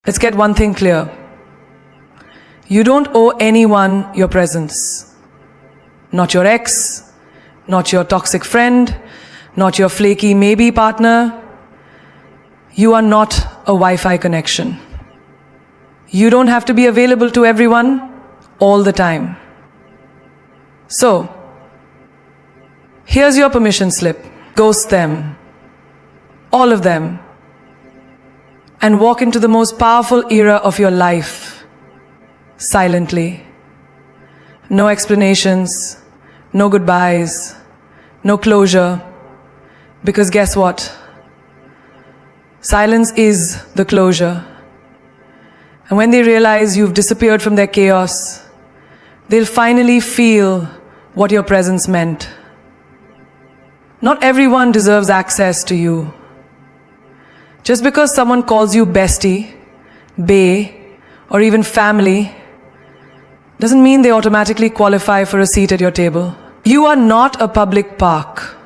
Let's get one thing clear. You don't owe anyone your presence. Not your ex, not your toxic friend, not your flaky maybe partner. You are not a Wi-Fi connection. You don't have to be available to everyone all the time. So, here's your permission slip. Ghost them. All of them. And walk into the most powerful era of your life. Silently. No explanations. No goodbyes. No closure. Because guess what? Silence is the closure. And when they realize you've disappeared from their chaos, they'll finally feel what your presence meant. Not everyone deserves access to you. Just because someone calls you bestie, bae, or even family, doesn't mean they automatically qualify for a seat at your table. You are not a public park.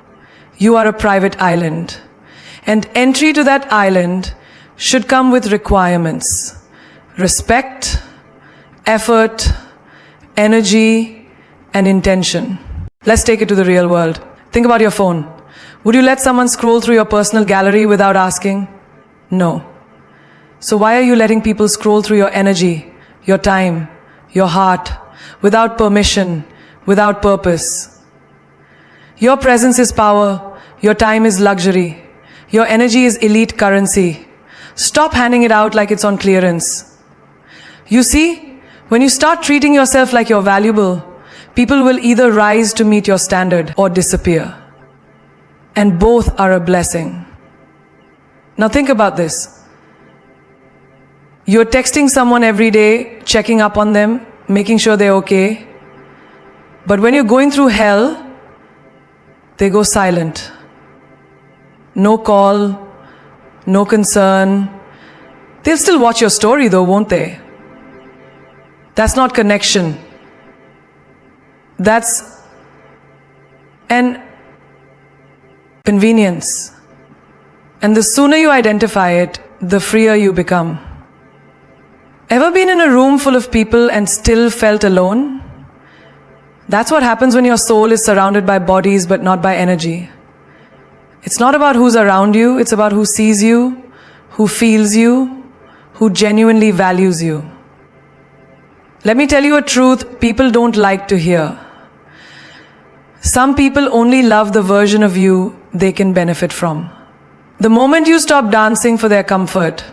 You are a private island. And entry to that island should come with requirements. Respect, effort, energy, and intention. Let's take it to the real world. Think about your phone. Would you let someone scroll through your personal gallery without asking? No. So why are you letting people scroll through your energy, your time, your heart, without permission, without purpose? Your presence is power. Your time is luxury. Your energy is elite currency. Stop handing it out like it's on clearance. You see, when you start treating yourself like you're valuable, people will either rise to meet your standard or disappear. And both are a blessing. Now think about this. You're texting someone every day, checking up on them, making sure they're okay. But when you're going through hell, they go silent. No call, no concern. They'll still watch your story though, won't they? That's not connection. That's an convenience. And the sooner you identify it, the freer you become. Ever been in a room full of people and still felt alone? That's what happens when your soul is surrounded by bodies but not by energy. It's not about who's around you, it's about who sees you, who feels you, who genuinely values you. Let me tell you a truth people don't like to hear. Some people only love the version of you they can benefit from. The moment you stop dancing for their comfort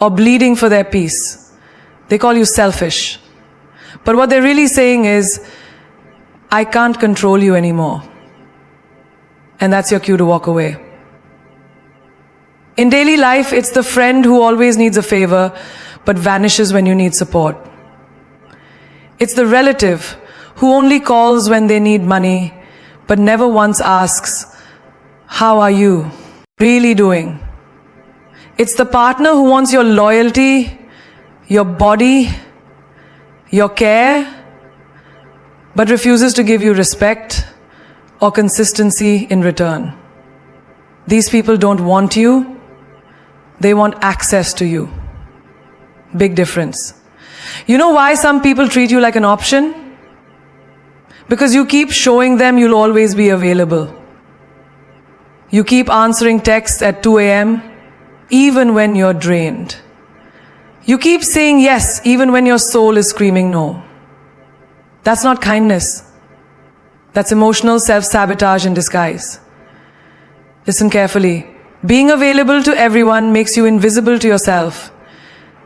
or bleeding for their peace, they call you selfish. But what they're really saying is, I can't control you anymore. And that's your cue to walk away. In daily life, it's the friend who always needs a favor but vanishes when you need support. It's the relative who only calls when they need money but never once asks, how are you really doing? It's the partner who wants your loyalty, your body, your care, but refuses to give you respect or consistency in return. These people don't want you, they want access to you. Big difference. You know why some people treat you like an option? Because you keep showing them you'll always be available. You keep answering texts at 2 a.m. even when you're drained. You keep saying yes even when your soul is screaming no. That's not kindness. That's emotional self-sabotage in disguise. Listen carefully. Being available to everyone makes you invisible to yourself.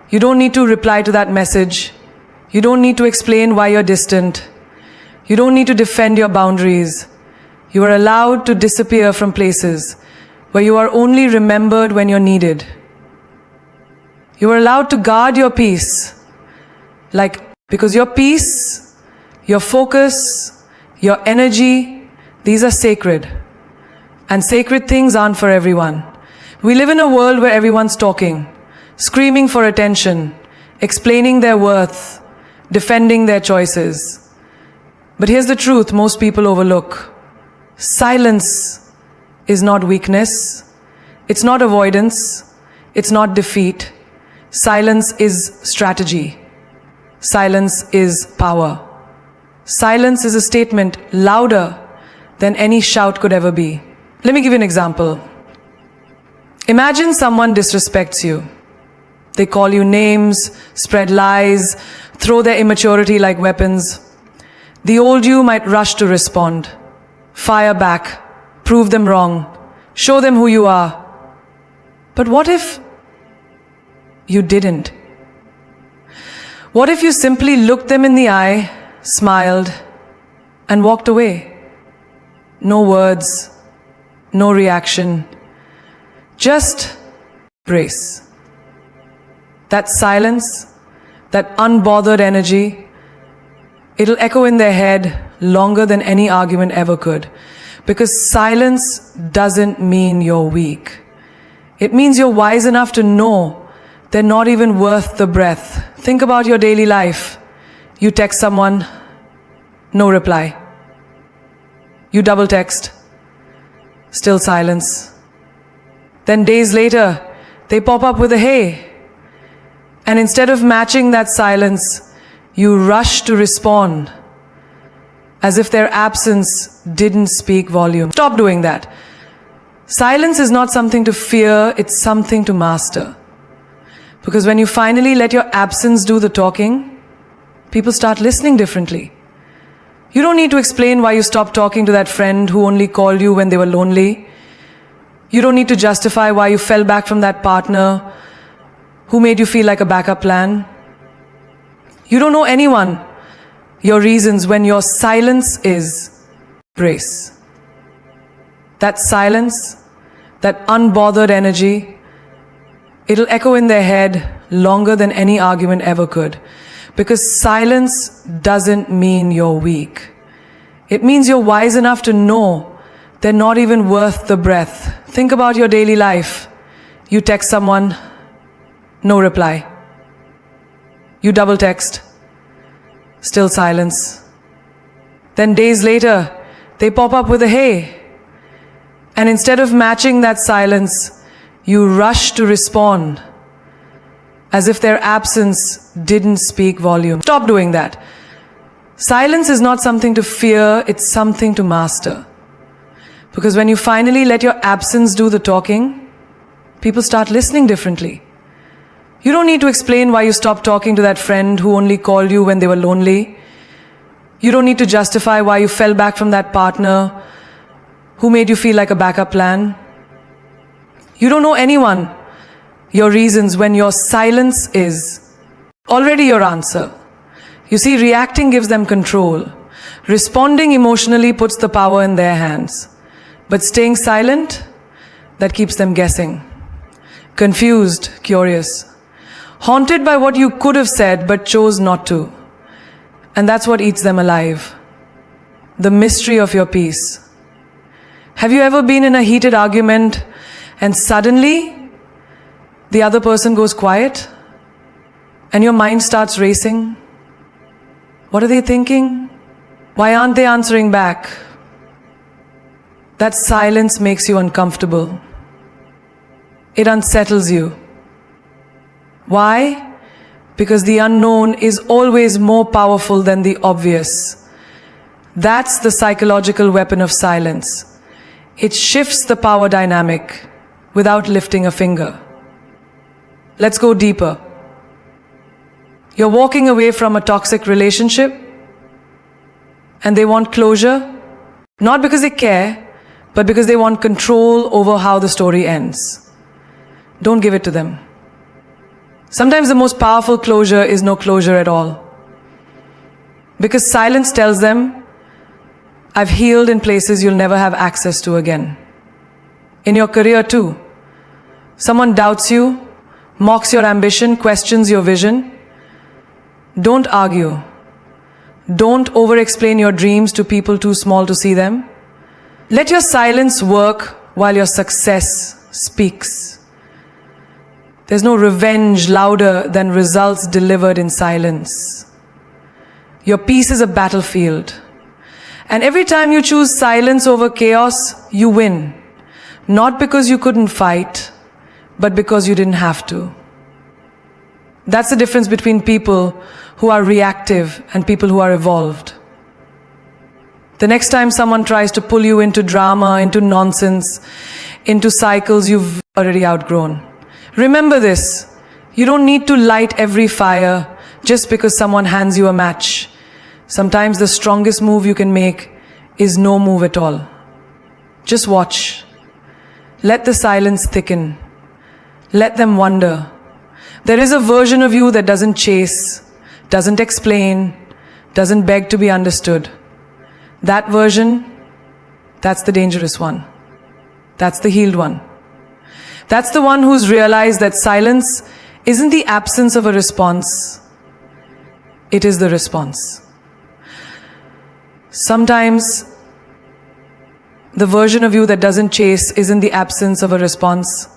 You don't need to reply to that message. You don't need to explain why you're distant. You don't need to defend your boundaries. You are allowed to disappear from places where you are only remembered when you're needed. You are allowed to guard your peace. Because your peace, your focus, your energy, these are sacred. And sacred things aren't for everyone. We live in a world where everyone's talking, screaming for attention, explaining their worth, defending their choices. But here's the truth most people overlook. Silence is not weakness. It's not avoidance. It's not defeat. Silence is strategy. Silence is power. Silence is a statement louder than any shout could ever be. Let me give you an example. Imagine someone disrespects you. They call you names, spread lies, throw their immaturity like weapons. The old you might rush to respond, fire back, prove them wrong, show them who you are. But what if you didn't? What if you simply looked them in the eye, smiled, and walked away? No words, no reaction, just grace. That silence, that unbothered energy, it'll echo in their head longer than any argument ever could. Because silence doesn't mean you're weak. It means you're wise enough to know they're not even worth the breath. Think about your daily life. You text someone, no reply. You double text, still silence. Then days later, they pop up with a hey. And instead of matching that silence, you rush to respond as if their absence didn't speak volume. Stop doing that. Silence is not something to fear, it's something to master. Because when you finally let your absence do the talking, people start listening differently. You don't need to explain why you stopped talking to that friend who only called you when they were lonely. You don't need to justify why you fell back from that partner who made you feel like a backup plan. You don't know anyone, your reasons, when your silence is grace. That silence, that unbothered energy, it'll echo in their head longer than any argument ever could. Because silence doesn't mean you're weak. It means you're wise enough to know they're not even worth the breath. Think about your daily life. You text someone, no reply. You double text, still silence. Then days later, they pop up with a hey. And instead of matching that silence, you rush to respond as if their absence didn't speak volume. Stop doing that. Silence is not something to fear, it's something to master. Because when you finally let your absence do the talking, people start listening differently. You don't need to explain why you stopped talking to that friend who only called you when they were lonely. You don't need to justify why you fell back from that partner who made you feel like a backup plan. You don't know anyone, your reasons, when your silence is already your answer. You see, reacting gives them control. Responding emotionally puts the power in their hands. But staying silent, that keeps them guessing. Confused, curious. Haunted by what you could have said but chose not to. And that's what eats them alive. The mystery of your peace. Have you ever been in a heated argument and suddenly the other person goes quiet and your mind starts racing? What are they thinking? Why aren't they answering back? That silence makes you uncomfortable. It unsettles you. Why? Because the unknown is always more powerful than the obvious. That's the psychological weapon of silence. It shifts the power dynamic without lifting a finger. Let's go deeper. You're walking away from a toxic relationship and they want closure, not because they care, but because they want control over how the story ends. Don't give it to them. Sometimes the most powerful closure is no closure at all. Because silence tells them, I've healed in places you'll never have access to again. In your career too. Someone doubts you, mocks your ambition, questions your vision. Don't argue. Don't over-explain your dreams to people too small to see them. Let your silence work while your success speaks. There's no revenge louder than results delivered in silence. Your peace is a battlefield. And every time you choose silence over chaos, you win. Not because you couldn't fight, but because you didn't have to. That's the difference between people who are reactive and people who are evolved. The next time someone tries to pull you into drama, into nonsense, into cycles you've already outgrown, remember this: you don't need to light every fire just because someone hands you a match. Sometimes the strongest move you can make is no move at all. Just watch. Let the silence thicken. Let them wonder. There is a version of you that doesn't chase, doesn't explain, doesn't beg to be understood. That version, that's the dangerous one. That's the healed one. That's the one who's realized that silence isn't the absence of a response. It is the response. Sometimes the version of you that doesn't chase isn't the absence of a response.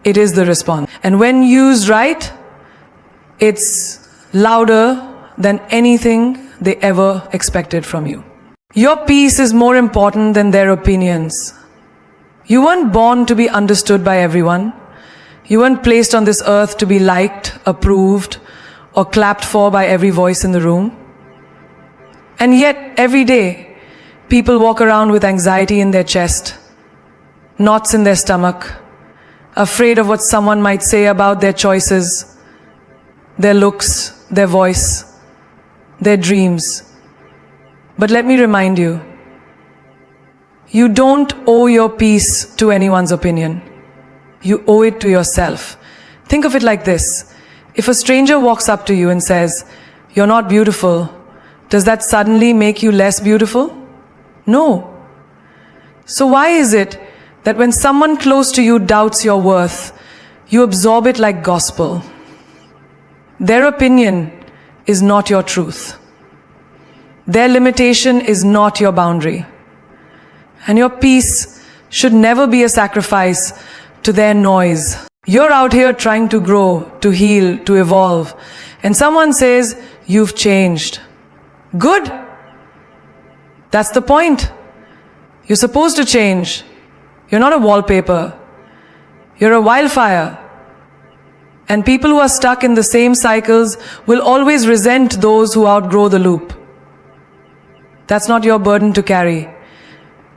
It is the response. And when used right, it's louder than anything they ever expected from you. Your peace is more important than their opinions. You weren't born to be understood by everyone. You weren't placed on this earth to be liked, approved, or clapped for by every voice in the room. And yet, every day, people walk around with anxiety in their chest, knots in their stomach, afraid of what someone might say about their choices, their looks, their voice, their dreams. But let me remind you, you don't owe your peace to anyone's opinion. You owe it to yourself. Think of it like this. If a stranger walks up to you and says, "You're not beautiful," does that suddenly make you less beautiful? No. So why is it that when someone close to you doubts your worth, you absorb it like gospel? Their opinion is not your truth. Their limitation is not your boundary. And your peace should never be a sacrifice to their noise. You're out here trying to grow, to heal, to evolve, and someone says, "You've changed." Good. That's the point. You're supposed to change. You're not a wallpaper. You're a wildfire. And people who are stuck in the same cycles will always resent those who outgrow the loop. That's not your burden to carry.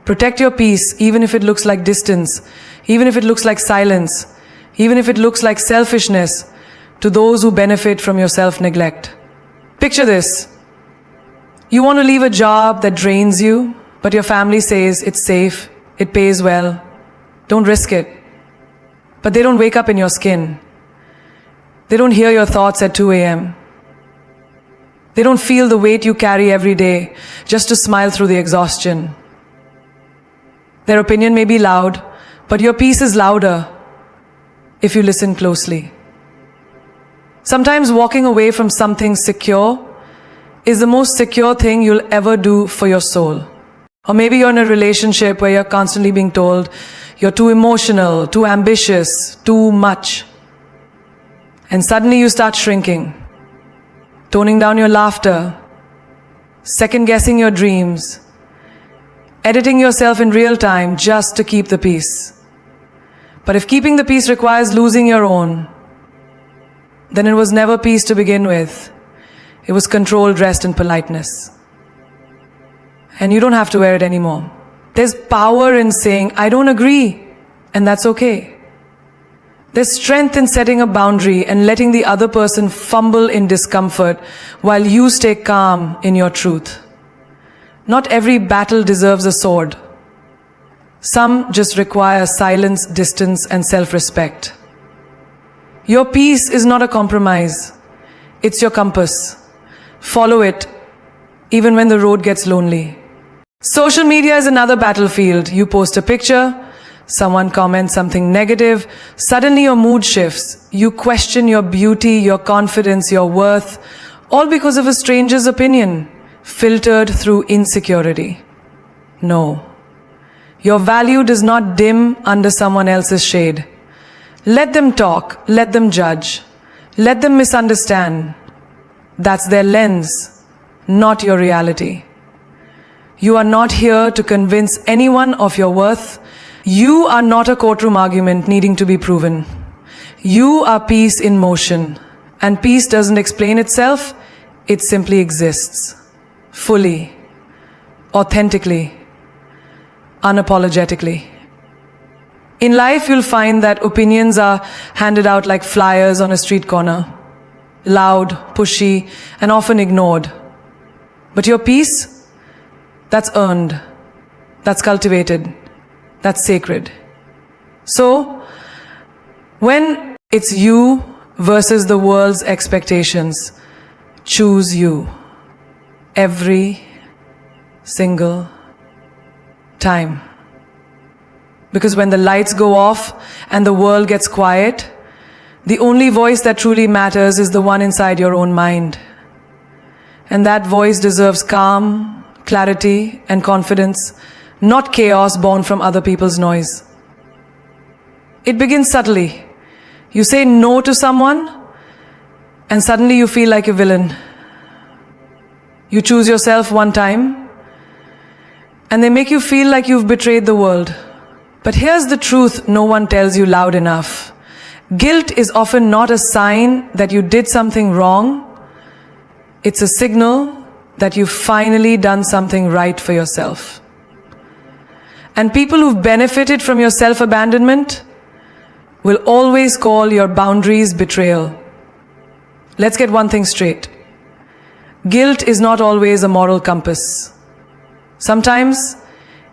Protect your peace, even if it looks like distance, even if it looks like silence, even if it looks like selfishness to those who benefit from your self-neglect. Picture this. You want to leave a job that drains you, but your family says it's safe, it pays well, don't risk it. But they don't wake up in your skin. They don't hear your thoughts at 2 a.m. They don't feel the weight you carry every day just to smile through the exhaustion. Their opinion may be loud, but your peace is louder if you listen closely. Sometimes walking away from something secure is the most secure thing you'll ever do for your soul. Or maybe you're in a relationship where you're constantly being told you're too emotional, too ambitious, too much. And suddenly you start shrinking, toning down your laughter, second-guessing your dreams, editing yourself in real time just to keep the peace. But if keeping the peace requires losing your own, then it was never peace to begin with. It was control dressed in politeness. And you don't have to wear it anymore. There's power in saying, "I don't agree," and that's okay. There's strength in setting a boundary and letting the other person fumble in discomfort while you stay calm in your truth. Not every battle deserves a sword. Some just require silence, distance, and self-respect. Your peace is not a compromise. It's your compass. Follow it, even when the road gets lonely. Social media is another battlefield. You post a picture, someone comments something negative, suddenly your mood shifts. You question your beauty, your confidence, your worth, all because of a stranger's opinion, filtered through insecurity. No. Your value does not dim under someone else's shade. Let them talk, let them judge, let them misunderstand. That's their lens, not your reality. You are not here to convince anyone of your worth. You are not a courtroom argument needing to be proven. You are peace in motion. And peace doesn't explain itself, it simply exists. Fully, authentically, unapologetically. In life, you'll find that opinions are handed out like flyers on a street corner. Loud, pushy, and often ignored. But your peace, that's earned, that's cultivated, that's sacred. So, when it's you versus the world's expectations, choose you. Every single time. Because when the lights go off and the world gets quiet, the only voice that truly matters is the one inside your own mind. And that voice deserves calm, clarity, and confidence, not chaos born from other people's noise. It begins subtly. You say no to someone, and suddenly you feel like a villain. You choose yourself one time, and they make you feel like you've betrayed the world. But here's the truth no one tells you loud enough. Guilt is often not a sign that you did something wrong. It's a signal that you've finally done something right for yourself. And people who've benefited from your self-abandonment will always call your boundaries betrayal. Let's get one thing straight. Guilt is not always a moral compass. Sometimes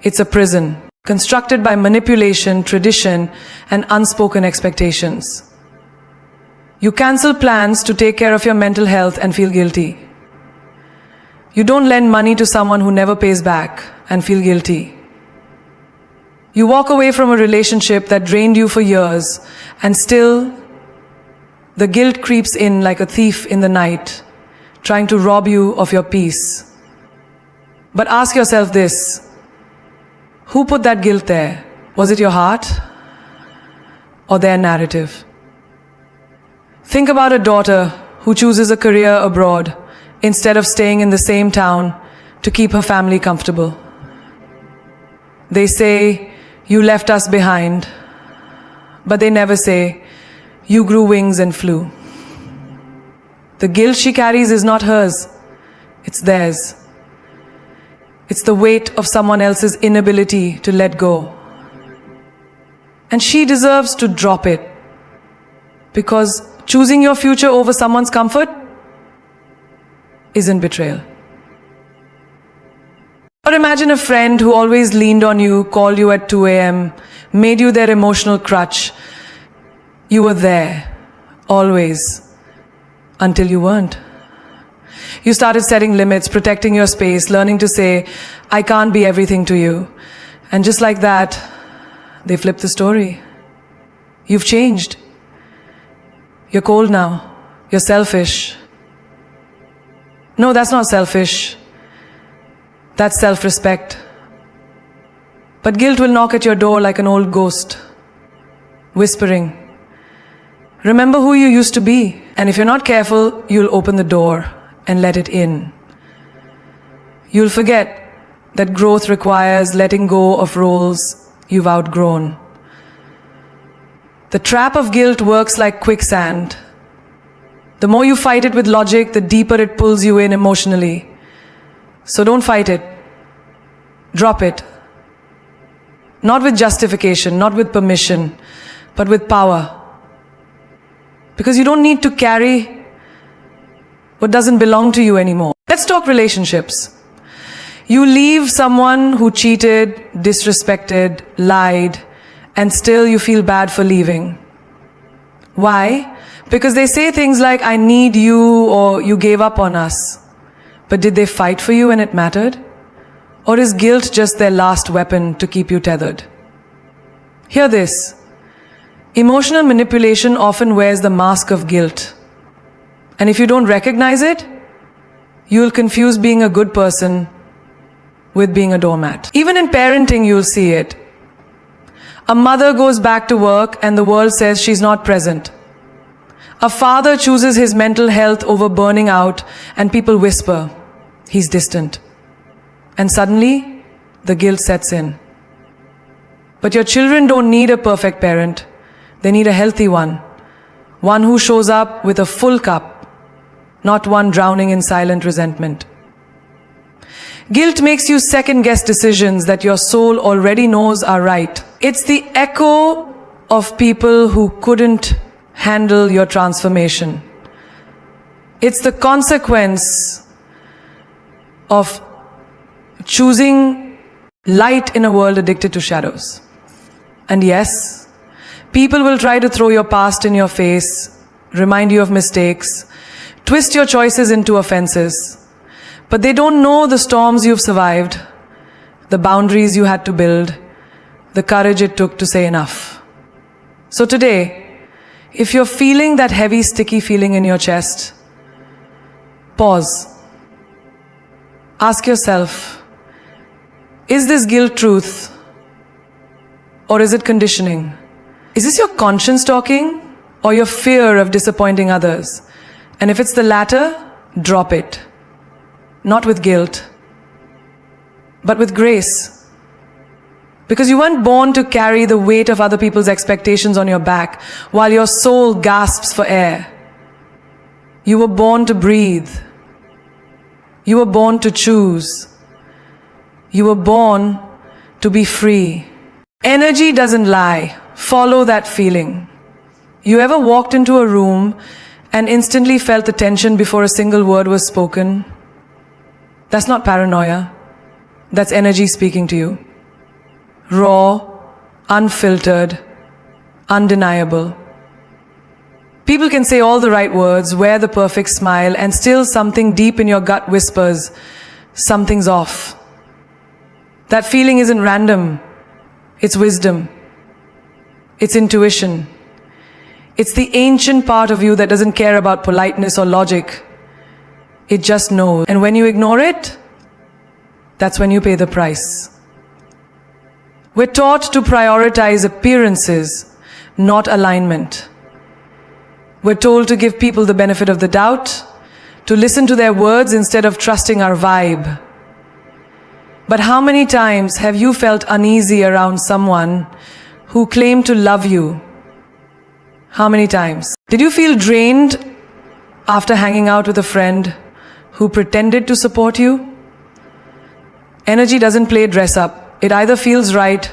it's a prison, constructed by manipulation, tradition, and unspoken expectations. You cancel plans to take care of your mental health and feel guilty. You don't lend money to someone who never pays back and feel guilty. You walk away from a relationship that drained you for years, and still the guilt creeps in like a thief in the night, trying to rob you of your peace. But ask yourself this. Who put that guilt there? Was it your heart or their narrative? Think about a daughter who chooses a career abroad instead of staying in the same town to keep her family comfortable. They say, "You left us behind," but they never say, "You grew wings and flew." The guilt she carries is not hers, it's theirs. It's the weight of someone else's inability to let go. And she deserves to drop it. Because choosing your future over someone's comfort isn't betrayal. Or imagine a friend who always leaned on you, called you at 2 a.m., made you their emotional crutch. You were there, always, until you weren't. You started setting limits, protecting your space, learning to say, "I can't be everything to you." And just like that, they flipped the story. You've changed. You're cold now. You're selfish. No, that's not selfish. That's self-respect. But guilt will knock at your door like an old ghost, whispering, "Remember who you used to be." And if you're not careful, you'll open the door and let it in. You'll forget that growth requires letting go of roles you've outgrown. The trap of guilt works like quicksand. The more you fight it with logic, the deeper it pulls you in emotionally. So don't fight it. Drop it. Not with justification, not with permission, but with power. Because you don't need to carry what doesn't belong to you anymore. Let's talk relationships. You leave someone who cheated, disrespected, lied, and still you feel bad for leaving. Why? Because they say things like, "I need you," or "You gave up on us." But did they fight for you when it mattered? Or is guilt just their last weapon to keep you tethered? Hear this. Emotional manipulation often wears the mask of guilt. And if you don't recognize it, you'll confuse being a good person with being a doormat. Even in parenting, you'll see it. A mother goes back to work and the world says she's not present. A father chooses his mental health over burning out and people whisper, "He's distant." And suddenly, the guilt sets in. But your children don't need a perfect parent. They need a healthy one. one who shows up with a full cup, not one drowning in silent resentment. Guilt makes you second-guess decisions that your soul already knows are right. It's the echo of people who couldn't handle your transformation. It's the consequence of choosing light in a world addicted to shadows. And yes, people will try to throw your past in your face, remind you of mistakes, twist your choices into offenses. But they don't know the storms you've survived, the boundaries you had to build, the courage it took to say enough. So today, if you're feeling that heavy, sticky feeling in your chest, pause. Ask yourself, is this guilt truth? Or is it conditioning? Is this your conscience talking? Or your fear of disappointing others? And if it's the latter, drop it. Not with guilt, but with grace. Because you weren't born to carry the weight of other people's expectations on your back while your soul gasps for air. You were born to breathe. You were born to choose. You were born to be free. Energy doesn't lie. Follow that feeling. You ever walked into a room and instantly felt the tension before a single word was spoken? That's not paranoia. That's energy speaking to you. Raw, unfiltered, undeniable. People can say all the right words, wear the perfect smile, and still something deep in your gut whispers, something's off. That feeling isn't random. It's wisdom. It's intuition. It's the ancient part of you that doesn't care about politeness or logic. It just knows. And when you ignore it, that's when you pay the price. We're taught to prioritize appearances, not alignment. We're told to give people the benefit of the doubt, to listen to their words instead of trusting our vibe. But how many times have you felt uneasy around someone who claimed to love you? How many times? Did you feel drained after hanging out with a friend who pretended to support you? Energy doesn't play dress up. It either feels right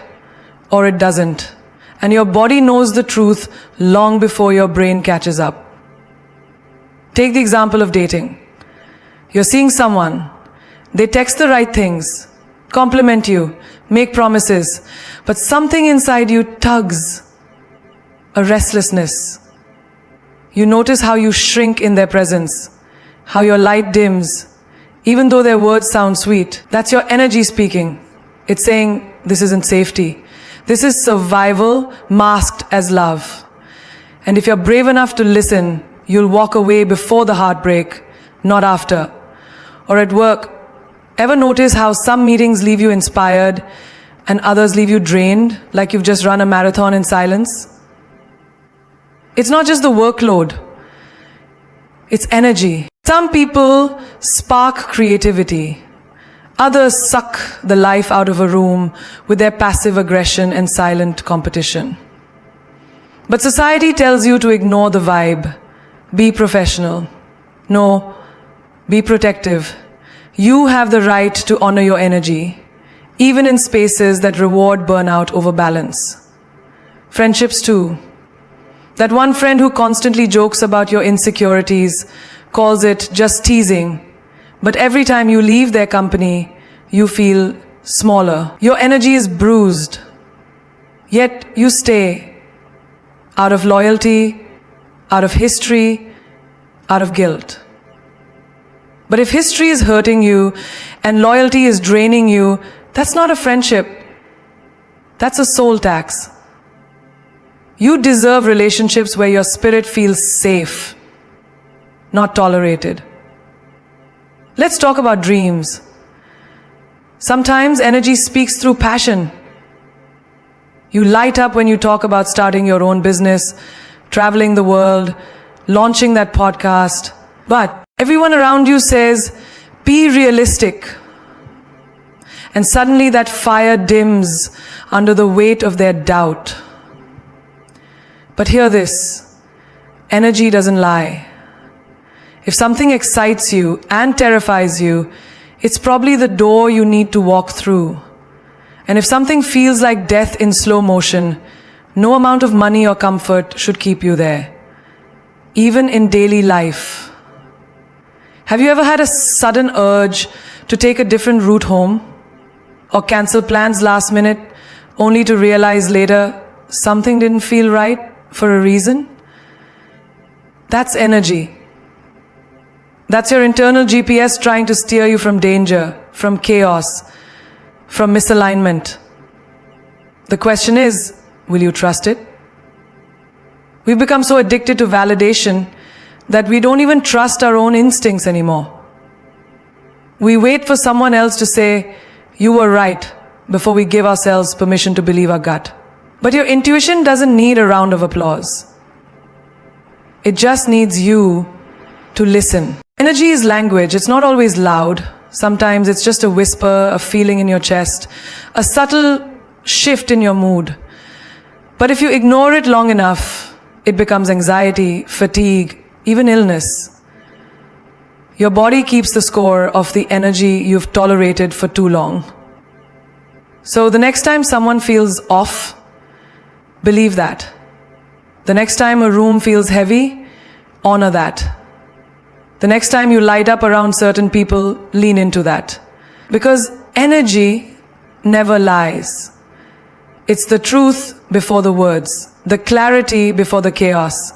or it doesn't. And your body knows the truth long before your brain catches up. Take the example of dating. You're seeing someone. They text the right things, compliment you, make promises, but something inside you tugs, a restlessness. You notice how you shrink in their presence, how your light dims, even though their words sound sweet. That's your energy speaking. It's saying, this isn't safety. This is survival masked as love. And if you're brave enough to listen, you'll walk away before the heartbreak, not after. Or at work, ever notice how some meetings leave you inspired and others leave you drained, like you've just run a marathon in silence? It's not just the workload. It's energy. Some people spark creativity. Others suck the life out of a room with their passive aggression and silent competition. But society tells you to ignore the vibe. Be professional. No, be protective. You have the right to honor your energy, even in spaces that reward burnout over balance. Friendships too. That one friend who constantly jokes about your insecurities, calls it just teasing, but every time you leave their company, you feel smaller. Your energy is bruised, yet you stay out of loyalty, out of history, out of guilt. But if history is hurting you and loyalty is draining you, that's not a friendship. That's a soul tax. You deserve relationships where your spirit feels safe, not tolerated. Let's talk about dreams. Sometimes energy speaks through passion. You light up when you talk about starting your own business, traveling the world, launching that podcast. But everyone around you says, be realistic. And suddenly that fire dims under the weight of their doubt. But hear this. energy doesn't lie. If something excites you and terrifies you, it's probably the door you need to walk through. And if something feels like death in slow motion, no amount of money or comfort should keep you there. Even in daily life. Have you ever had a sudden urge to take a different route home? Or cancel plans last minute, only to realize later something didn't feel right for a reason? That's energy. That's your internal GPS trying to steer you from danger, from chaos, from misalignment. The question is, will you trust it? We've become so addicted to validation that we don't even trust our own instincts anymore. We wait for someone else to say, "You were right," before we give ourselves permission to believe our gut. But your intuition doesn't need a round of applause. It just needs you to listen. Energy is language. It's not always loud. Sometimes it's just a whisper, a feeling in your chest, a subtle shift in your mood. But if you ignore it long enough, it becomes anxiety, fatigue, even illness. Your body keeps the score of the energy you've tolerated for too long. So the next time someone feels off, believe that. The next time a room feels heavy, honor that. The next time you light up around certain people, lean into that. Because energy never lies. It's the truth before the words, the clarity before the chaos,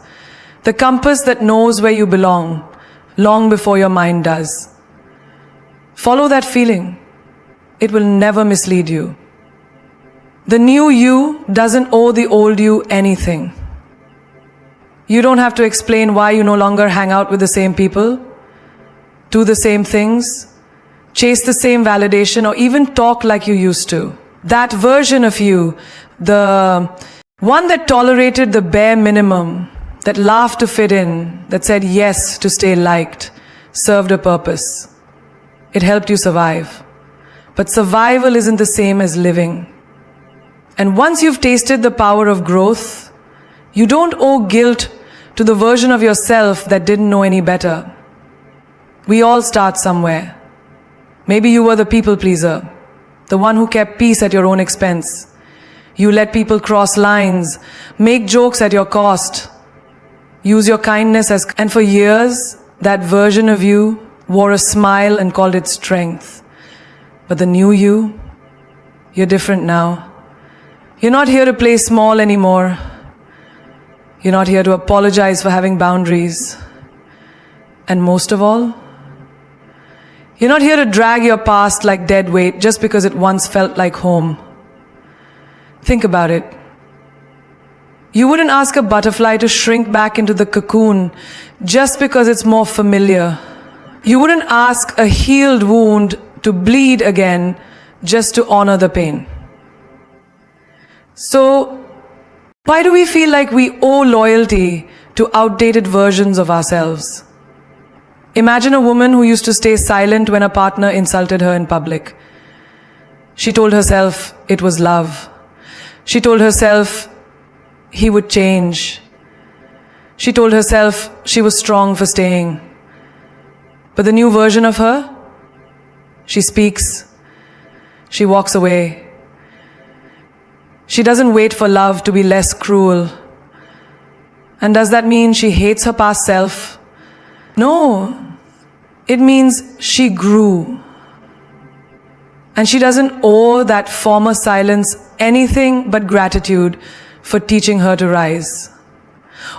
the compass that knows where you belong, long before your mind does. Follow that feeling. It will never mislead you. The new you doesn't owe the old you anything. You don't have to explain why you no longer hang out with the same people, do the same things, chase the same validation, or even talk like you used to. That version of you, the one that tolerated the bare minimum, that laughed to fit in, that said yes to stay liked, served a purpose. It helped you survive. But survival isn't the same as living. And once you've tasted the power of growth, you don't owe guilt to the version of yourself that didn't know any better. We all start somewhere. Maybe you were the people pleaser, the one who kept peace at your own expense. You let people cross lines, make jokes at your cost, use your kindness and for years, that version of you wore a smile and called it strength. But the new you, you're different now. You're not here to play small anymore. You're not here to apologize for having boundaries. And most of all, you're not here to drag your past like dead weight just because it once felt like home. Think about it. You wouldn't ask a butterfly to shrink back into the cocoon just because it's more familiar. You wouldn't ask a healed wound to bleed again just to honor the pain. So, why do we feel like we owe loyalty to outdated versions of ourselves? Imagine a woman who used to stay silent when a partner insulted her in public. She told herself it was love. She told herself he would change. She told herself she was strong for staying. But the new version of her, she speaks. She walks away. She doesn't wait for love to be less cruel. And does that mean she hates her past self? No. It means she grew. And she doesn't owe that former silence anything but gratitude for teaching her to rise.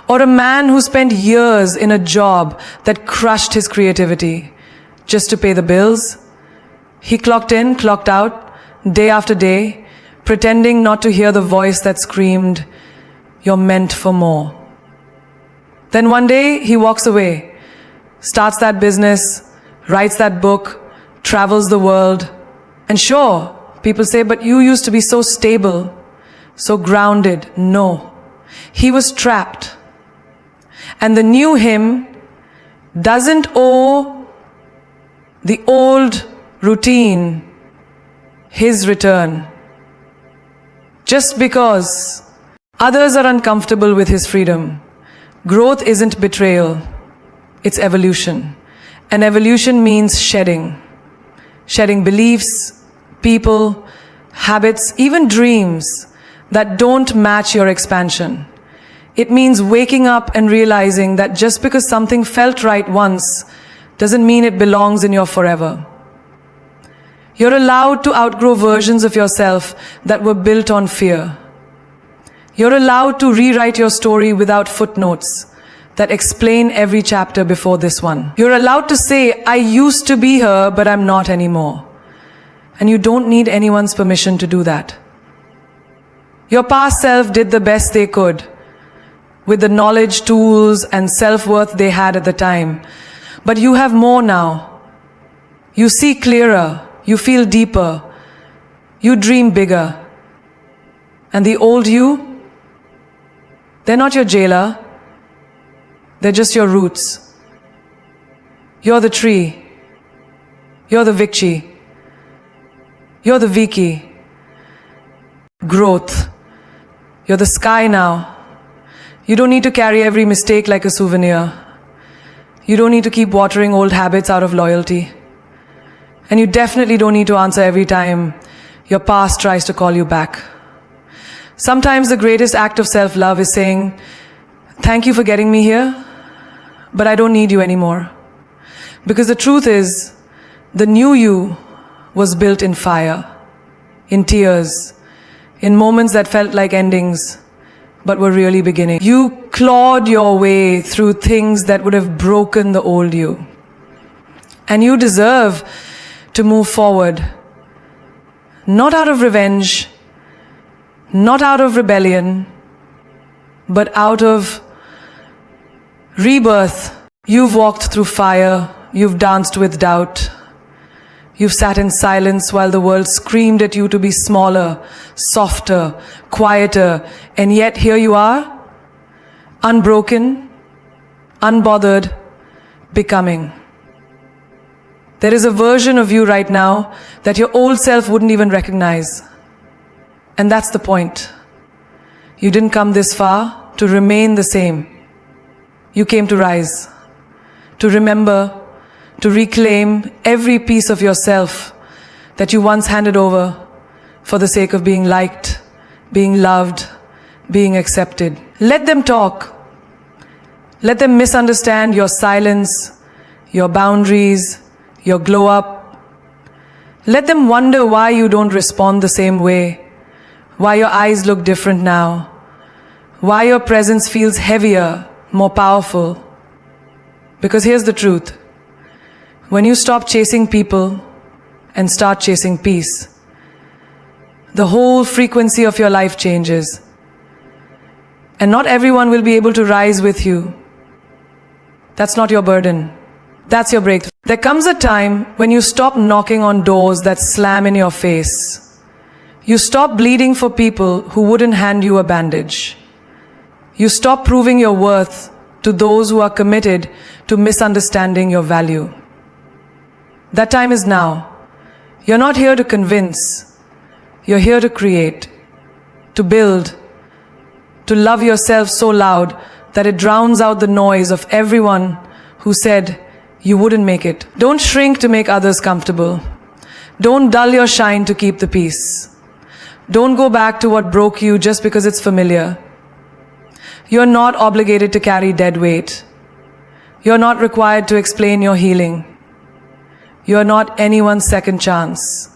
Or a man who spent years in a job that crushed his creativity just to pay the bills. He clocked in, clocked out, day after day, pretending not to hear the voice that screamed, "You're meant for more." Then one day he walks away, starts that business, writes that book, travels the world. And sure, people say, "But you used to be so stable, so grounded." No, he was trapped. And the new him doesn't owe the old routine his return. Just because others are uncomfortable with his freedom Growth isn't betrayal, it's evolution. And evolution means shedding. Shedding beliefs, people, habits, even dreams that don't match your expansion. It means waking up and realizing that just because something felt right once doesn't mean it belongs in your forever. You're allowed to outgrow versions of yourself that were built on fear. You're allowed to rewrite your story without footnotes that explain every chapter before this one. You're allowed to say, I used to be her, but I'm not anymore. And you don't need anyone's permission to do that. Your past self did the best they could with the knowledge, tools, and self-worth they had at the time. But you have more now. You see clearer. You feel deeper. You dream bigger. And the old you, they're not your jailer. They're just your roots. You're the tree. You're the Vikchi. You're the Viki. Growth. You're the sky now. You don't need to carry every mistake like a souvenir. You don't need to keep watering old habits out of loyalty. And you definitely don't need to answer every time your past tries to call you back. Sometimes the greatest act of self-love is saying, thank you for getting me here, but I don't need you anymore. Because the truth is, the new you was built in fire, in tears, in moments that felt like endings, but were really beginning. You clawed your way through things that would have broken the old you. And you deserve to move forward, not out of revenge, not out of rebellion, but out of rebirth. You've walked through fire, you've danced with doubt, you've sat in silence while the world screamed at you to be smaller, softer, quieter, and yet here you are, unbroken, unbothered, becoming. There is a version of you right now that your old self wouldn't even recognize. And that's the point. You didn't come this far to remain the same. You came to rise, to remember, to reclaim every piece of yourself that you once handed over for the sake of being liked, being loved, being accepted. Let them talk. Let them misunderstand your silence, your boundaries, your glow up. Let them wonder why you don't respond the same way, why your eyes look different now, why your presence feels heavier, more powerful. Because here's the truth. When you stop chasing people and start chasing peace, the whole frequency of your life changes. And not everyone will be able to rise with you. That's not your burden. That's your breakthrough. There comes a time when you stop knocking on doors that slam in your face. You stop bleeding for people who wouldn't hand you a bandage. You stop proving your worth to those who are committed to misunderstanding your value. That time is now. You're not here to convince. You're here to create, to build, to love yourself so loud that it drowns out the noise of everyone who said you wouldn't make it. Don't shrink to make others comfortable. Don't dull your shine to keep the peace. Don't go back to what broke you just because it's familiar. You're not obligated to carry dead weight. You're not required to explain your healing. You're not anyone's second chance.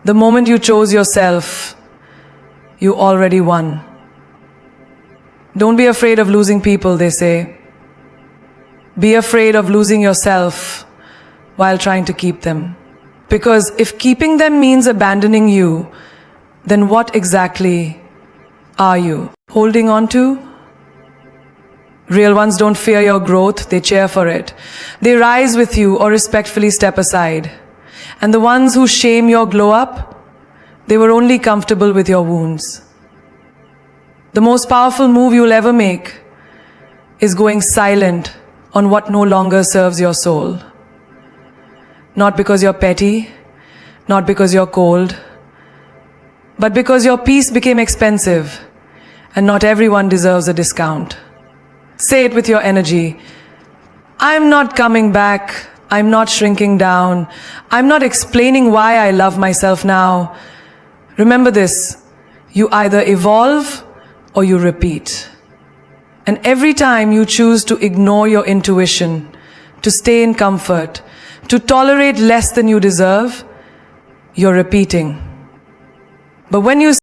The moment you chose yourself, you already won. Don't be afraid of losing people, they say. Be afraid of losing yourself while trying to keep them. Because if keeping them means abandoning you, then what exactly are you holding on to? Real ones don't fear your growth, they cheer for it. They rise with you or respectfully step aside. And the ones who shame your glow up, they were only comfortable with your wounds. The most powerful move you'll ever make is going silent on what no longer serves your soul. Not because you're petty, not because you're cold, but because your peace became expensive and not everyone deserves a discount. Say it with your energy. I'm not coming back. I'm not shrinking down. I'm not explaining why I love myself now. Remember this, you either evolve or you repeat. And every time you choose to ignore your intuition, to stay in comfort, to tolerate less than you deserve, you're repeating. But when you